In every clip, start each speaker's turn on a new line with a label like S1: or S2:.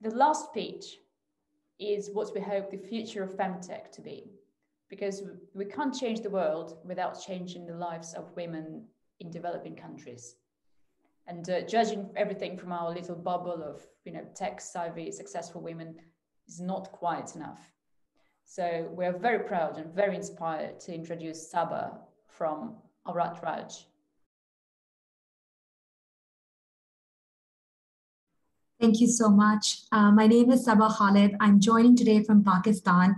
S1: The last page is what we hope the future of femtech to be, because we can't change the world without changing the lives of women in developing countries. And judging everything from our little bubble of, tech-savvy, successful women is not quite enough. So we're very proud and very inspired to introduce Saba from Aurat Raj.
S2: Thank you so much. My name is Saba Khalid. I'm joining today from Pakistan,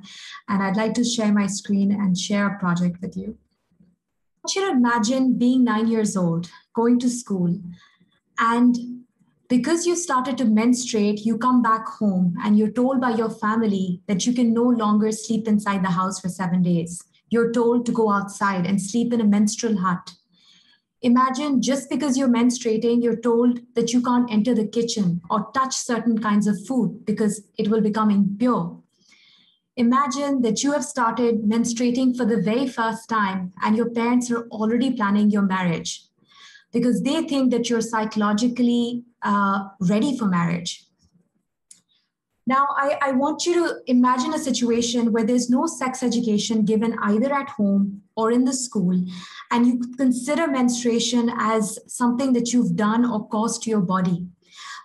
S2: and I'd like to share my screen and share a project with you. I want you to imagine being 9 years old, going to school, and because you started to menstruate, you come back home and you're told by your family that you can no longer sleep inside the house for 7 days. You're told to go outside and sleep in a menstrual hut. Imagine just because you're menstruating, you're told that you can't enter the kitchen or touch certain kinds of food because it will become impure. Imagine that you have started menstruating for the very first time and your parents are already planning your marriage because they think that you're psychologically ready for marriage. Now, I want you to imagine a situation where there's no sex education given either at home or in the school, and you consider menstruation as something that you've done or caused to your body.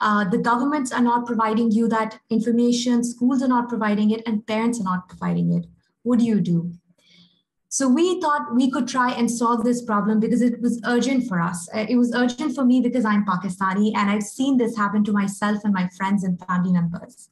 S2: The governments are not providing you that information, schools are not providing it, and parents are not providing it. What do you do? So we thought we could try and solve this problem because it was urgent for us. It was urgent for me because I'm Pakistani and I've seen this happen to myself and my friends and family members.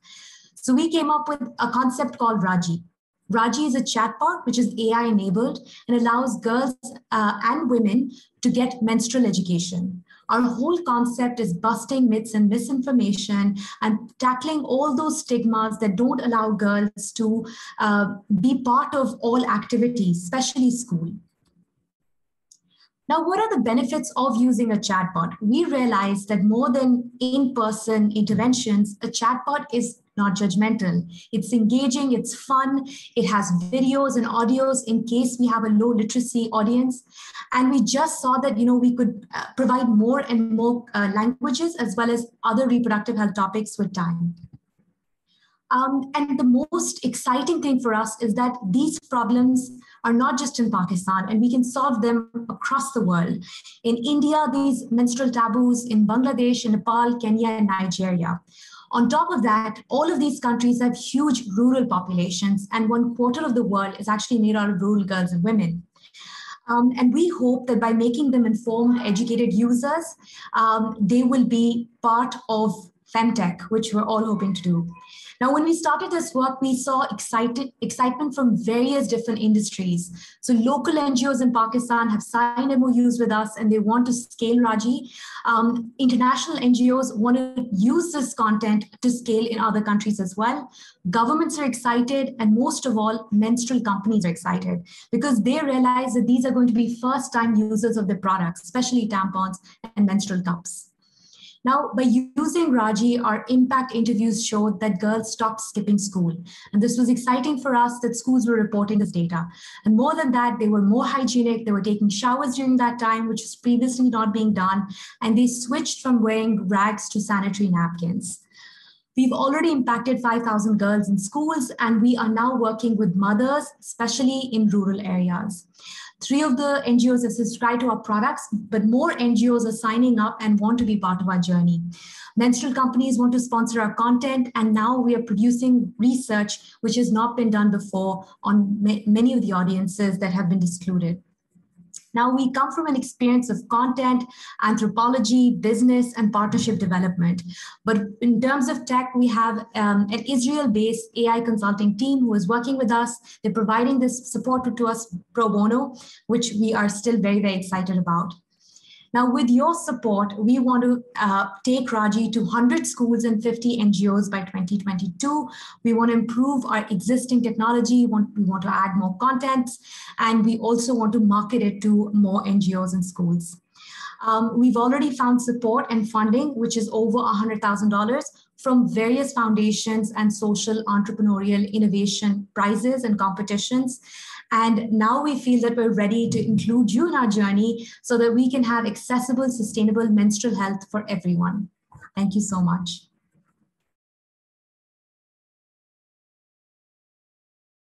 S2: So we came up with a concept called Raji. Raji is a chatbot which is AI enabled and allows girls and women to get menstrual education. Our whole concept is busting myths and misinformation and tackling all those stigmas that don't allow girls to be part of all activities, especially school. Now, what are the benefits of using a chatbot? We realized that more than in-person interventions, a chatbot is not judgmental. It's engaging, it's fun, it has videos and audios in case we have a low literacy audience. And we just saw that we could provide more and more languages as well as other reproductive health topics with time. And the most exciting thing for us is that these problems are not just in Pakistan, and we can solve them across the world. In India, these menstrual taboos, in Bangladesh, in Nepal, Kenya, and Nigeria. On top of that, all of these countries have huge rural populations, and 1/4 of the world is actually made out of rural girls and women. And we hope that by making them informed, educated users, they will be part of femtech, which we're all hoping to do. Now, when we started this work, we saw excitement from various different industries. So local NGOs in Pakistan have signed MOUs with us and they want to scale Raji. International NGOs want to use this content to scale in other countries as well. Governments are excited, and most of all, menstrual companies are excited because they realize that these are going to be first-time users of the products, especially tampons and menstrual cups. Now, by using Raji, our impact interviews showed that girls stopped skipping school. And this was exciting for us that schools were reporting this data. And more than that, they were more hygienic. They were taking showers during that time, which was previously not being done. And they switched from wearing rags to sanitary napkins. We've already impacted 5,000 girls in schools, and we are now working with mothers, especially in rural areas. 3 of the NGOs have subscribed to our products, but more NGOs are signing up and want to be part of our journey. Menstrual companies want to sponsor our content, and now we are producing research which has not been done before on many of the audiences that have been excluded. Now, we come from an experience of content, anthropology, business, and partnership development. But in terms of tech, we have an Israel-based AI consulting team who is working with us. They're providing this support to us pro bono, which we are still very, very excited about. Now, with your support, we want to take Raji to 100 schools and 50 NGOs by 2022. We want to improve our existing technology. We want to add more content, and we also want to market it to more NGOs and schools. We've already found support and funding, which is over $100,000 from various foundations and social entrepreneurial innovation prizes and competitions. And now we feel that we're ready to include you in our journey so that we can have accessible, sustainable menstrual health for everyone. Thank you so much.